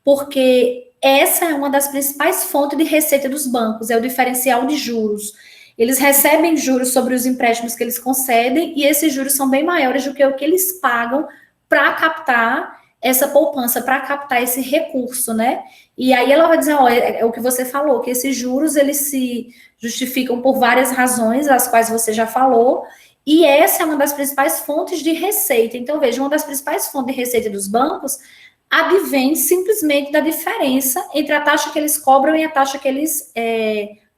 porque essa é uma das principais fontes de receita dos bancos, é o diferencial de juros. Eles recebem juros sobre os empréstimos que eles concedem, e esses juros são bem maiores do que o que eles pagam para captar essa poupança, para captar esse recurso, né? E aí ela vai dizer, é o que você falou, que esses juros, eles se justificam por várias razões, as quais você já falou, E essa é uma das principais fontes de receita. Então, veja, uma das principais fontes de receita dos bancos advém simplesmente da diferença entre a taxa que eles cobram e a taxa que eles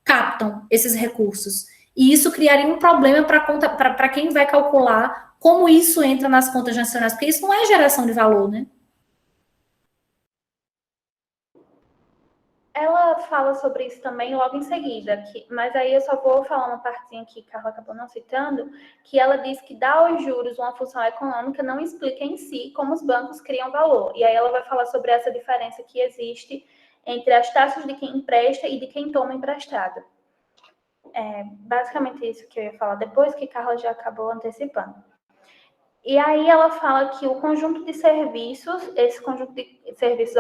captam esses recursos. E isso criaria um problema para quem vai calcular como isso entra nas contas nacionais, porque isso não é geração de valor, né? Ela fala sobre isso também logo em seguida, mas aí eu só vou falar uma partezinha que Carla acabou não citando, que ela diz que dar aos juros uma função econômica não explica em si como os bancos criam valor. E aí ela vai falar sobre essa diferença que existe entre as taxas de quem empresta e de quem toma emprestado. É basicamente isso que eu ia falar depois, que Carla já acabou antecipando. E aí ela fala que o conjunto de serviços, esse conjunto de serviços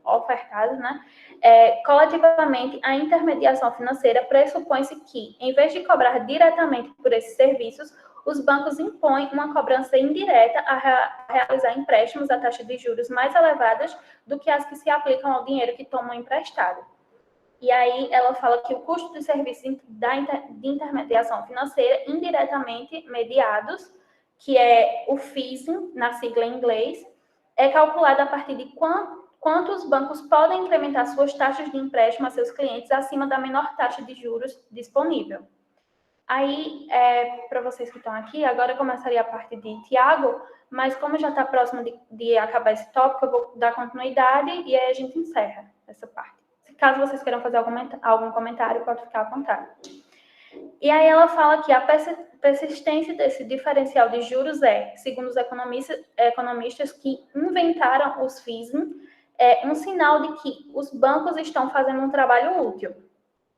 ofertados, né, coletivamente, a intermediação financeira pressupõe-se que, em vez de cobrar diretamente por esses serviços, os bancos impõem uma cobrança indireta a realizar empréstimos a taxas de juros mais elevadas do que as que se aplicam ao dinheiro que tomam emprestado. E aí ela fala que o custo dos serviços de intermediação financeira indiretamente mediados, que é o FIIs, na sigla em inglês, é calculado a partir de quanto os bancos podem incrementar suas taxas de empréstimo a seus clientes acima da menor taxa de juros disponível. Aí, para vocês que estão aqui, agora eu começaria a parte de Tiago, mas como já está próximo de acabar esse tópico, eu vou dar continuidade e aí a gente encerra essa parte. Caso vocês queiram fazer algum comentário, pode ficar à vontade. E aí ela fala que a persistência desse diferencial de juros segundo os economistas que inventaram os FIIs, um sinal de que os bancos estão fazendo um trabalho útil.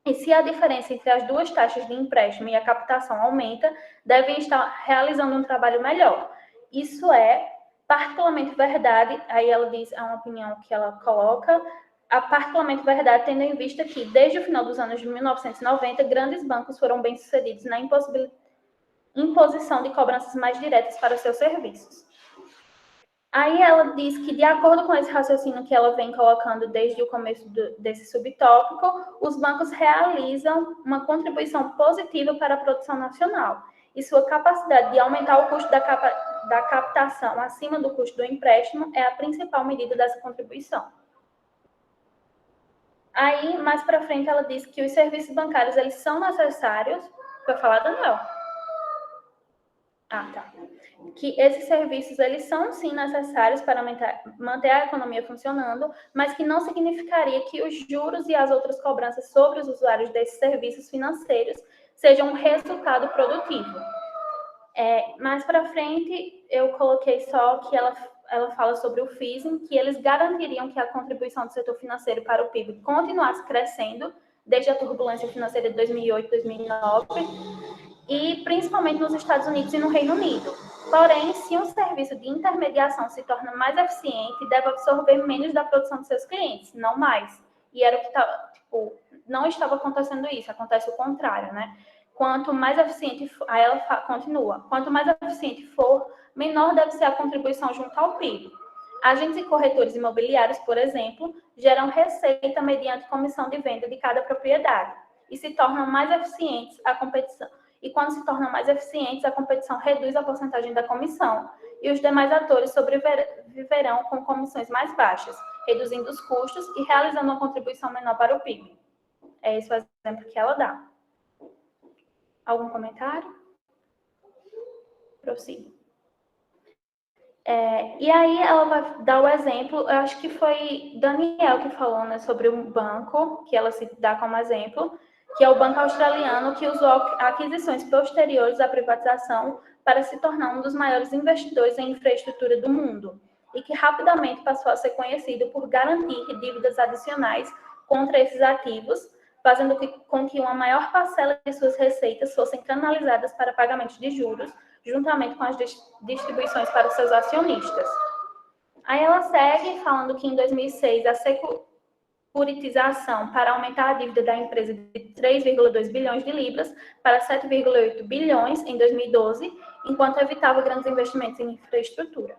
E se a diferença entre as duas taxas de empréstimo e a captação aumenta, devem estar realizando um trabalho melhor. Isso é particularmente verdade, aí ela diz, é uma opinião que ela coloca, particularmente verdade, tendo em vista que, desde o final dos anos de 1990, grandes bancos foram bem-sucedidos na imposição de cobranças mais diretas para os seus serviços. Aí ela diz que, de acordo com esse raciocínio que ela vem colocando desde o começo desse subtópico, os bancos realizam uma contribuição positiva para a produção nacional e sua capacidade de aumentar o custo da captação acima do custo do empréstimo é a principal medida dessa contribuição. Aí, mais para frente, ela diz que os serviços bancários, eles são necessários... Vai falar, Daniel? Ah, tá. Que esses serviços, eles são, sim, necessários para manter a economia funcionando, mas que não significaria que os juros e as outras cobranças sobre os usuários desses serviços financeiros sejam um resultado produtivo. Mais para frente, eu coloquei só que ela fala sobre o FIIs, que eles garantiriam que a contribuição do setor financeiro para o PIB continuasse crescendo desde a turbulência financeira de 2008 2009, e principalmente nos Estados Unidos e no Reino Unido. Porém, se um serviço de intermediação se torna mais eficiente, deve absorver menos da produção de seus clientes, não mais. E era o que não estava acontecendo isso, acontece o contrário, né? Quanto mais eficiente for, aí ela continua, quanto mais eficiente for, menor deve ser a contribuição junto ao PIB. Agentes e corretores imobiliários, por exemplo, geram receita mediante comissão de venda de cada propriedade e se tornam mais eficientes a competição. E quando se tornam mais eficientes, a competição reduz a porcentagem da comissão e os demais atores sobreviverão com comissões mais baixas, reduzindo os custos e realizando uma contribuição menor para o PIB. É esse o exemplo que ela dá. Algum comentário? Prossigo. E aí ela vai dar o exemplo, eu acho que foi Daniel que falou, né, sobre um banco, que ela se dá como exemplo, que é o banco australiano, que usou aquisições posteriores à privatização para se tornar um dos maiores investidores em infraestrutura do mundo, e que rapidamente passou a ser conhecido por garantir dívidas adicionais contra esses ativos, fazendo com que uma maior parcela de suas receitas fossem canalizadas para pagamentos de juros, juntamente com as distribuições para os seus acionistas. Aí ela segue falando que em 2006 a securitização para aumentar a dívida da empresa de 3,2 bilhões de libras para 7,8 bilhões em 2012, enquanto evitava grandes investimentos em infraestrutura.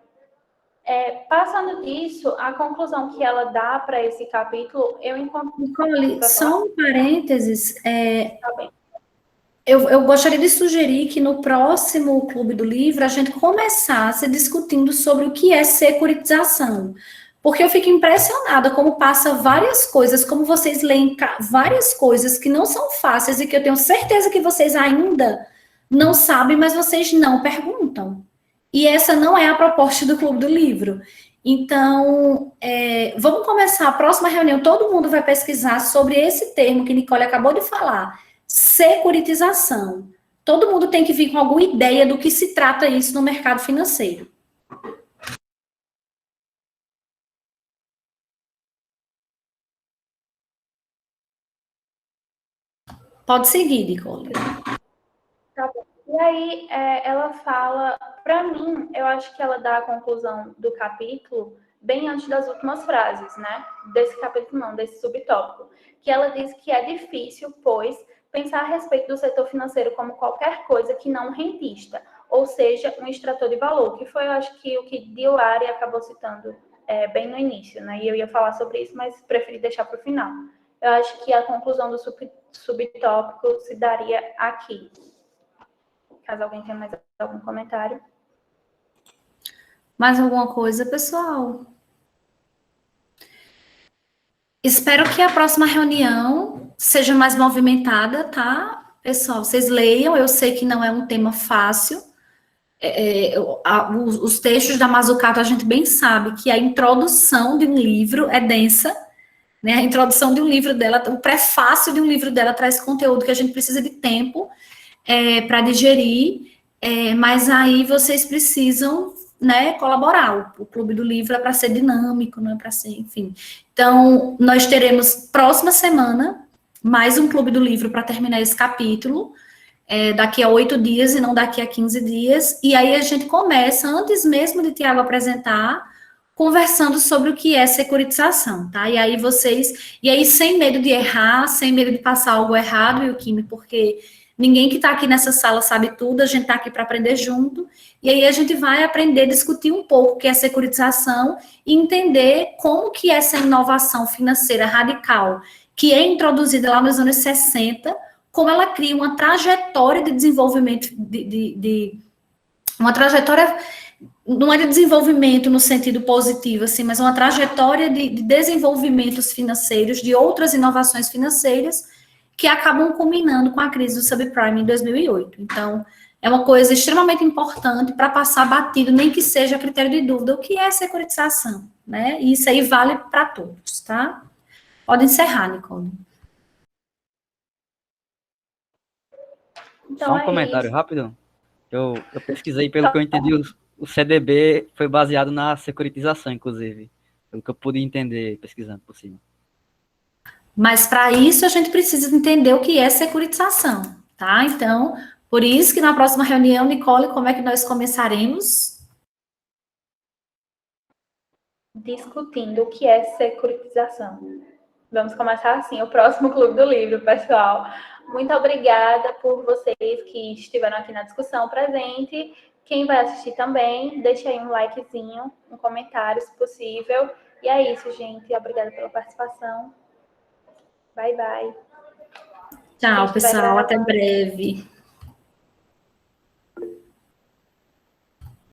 Passando disso, a conclusão que ela dá para esse capítulo, eu encontro... Nicole, só um parênteses, Tá bem. Eu gostaria de sugerir que no próximo Clube do Livro a gente começasse discutindo sobre o que é securitização. Porque eu fico impressionada como passa várias coisas, como vocês leem várias coisas que não são fáceis e que eu tenho certeza que vocês ainda não sabem, mas vocês não perguntam. E essa não é a proposta do Clube do Livro. Então, vamos começar a próxima reunião, todo mundo vai pesquisar sobre esse termo que Nicole acabou de falar. Securitização. Todo mundo tem que vir com alguma ideia do que se trata isso no mercado financeiro. Pode seguir, Nicole. Tá bom. E aí, ela fala, para mim, eu acho que ela dá a conclusão do capítulo bem antes das últimas frases, né? Desse capítulo não, desse subtópico. Que ela diz que é difícil, pois, pensar a respeito do setor financeiro como qualquer coisa que não rentista, ou seja, um extrator de valor, que foi, eu acho que, o que Dilari acabou citando bem no início, né? E eu ia falar sobre isso, mas preferi deixar para o final. Eu acho que a conclusão do subtópico se daria aqui. Caso alguém tenha mais algum comentário. Mais alguma coisa, pessoal? Espero que a próxima reunião seja mais movimentada, tá? Pessoal, vocês leiam, eu sei que não é um tema fácil. Os textos da Mazzucato, a gente bem sabe que a introdução de um livro é densa, né? A introdução de um livro dela, o prefácio de um livro dela traz conteúdo que a gente precisa de tempo para digerir, mas aí vocês precisam, né, colaborar. O Clube do Livro é para ser dinâmico, não é para ser, enfim. Então, nós teremos próxima semana mais um Clube do Livro para terminar esse capítulo, daqui a 8 dias e não daqui a 15 dias, e aí a gente começa, antes mesmo de Tiago apresentar, conversando sobre o que é securitização, tá? E aí sem medo de errar, sem medo de passar algo errado, Wilkine, porque ninguém que está aqui nessa sala sabe tudo, a gente está aqui para aprender junto, e aí a gente vai aprender, discutir um pouco o que é securitização e entender como que essa inovação financeira radical, que é introduzida lá nos anos 60, como ela cria uma trajetória de desenvolvimento, uma trajetória, não é de desenvolvimento no sentido positivo, assim, mas uma trajetória de desenvolvimentos financeiros, de outras inovações financeiras, que acabam culminando com a crise do subprime em 2008. Então, é uma coisa extremamente importante para passar batido, nem que seja a critério de dúvida, o que é securitização, né? E isso aí vale para todos, tá? Pode encerrar, Nicole. Então, Só um comentário isso. rápido. Eu pesquisei, pelo que eu entendi, o CDB foi baseado na securitização, inclusive. Pelo que eu pude entender pesquisando por cima. Mas para isso a gente precisa entender o que é securitização, tá? Então, por isso que na próxima reunião, Nicole, como é que nós começaremos? Discutindo o que é securitização. Vamos começar assim, o próximo Clube do Livro, pessoal. Muito obrigada por vocês que estiveram aqui na discussão presente. Quem vai assistir também, deixa aí um likezinho, um comentário, se possível. E é isso, gente. Obrigada pela participação. Bye, bye. Tchau, pessoal. Até breve.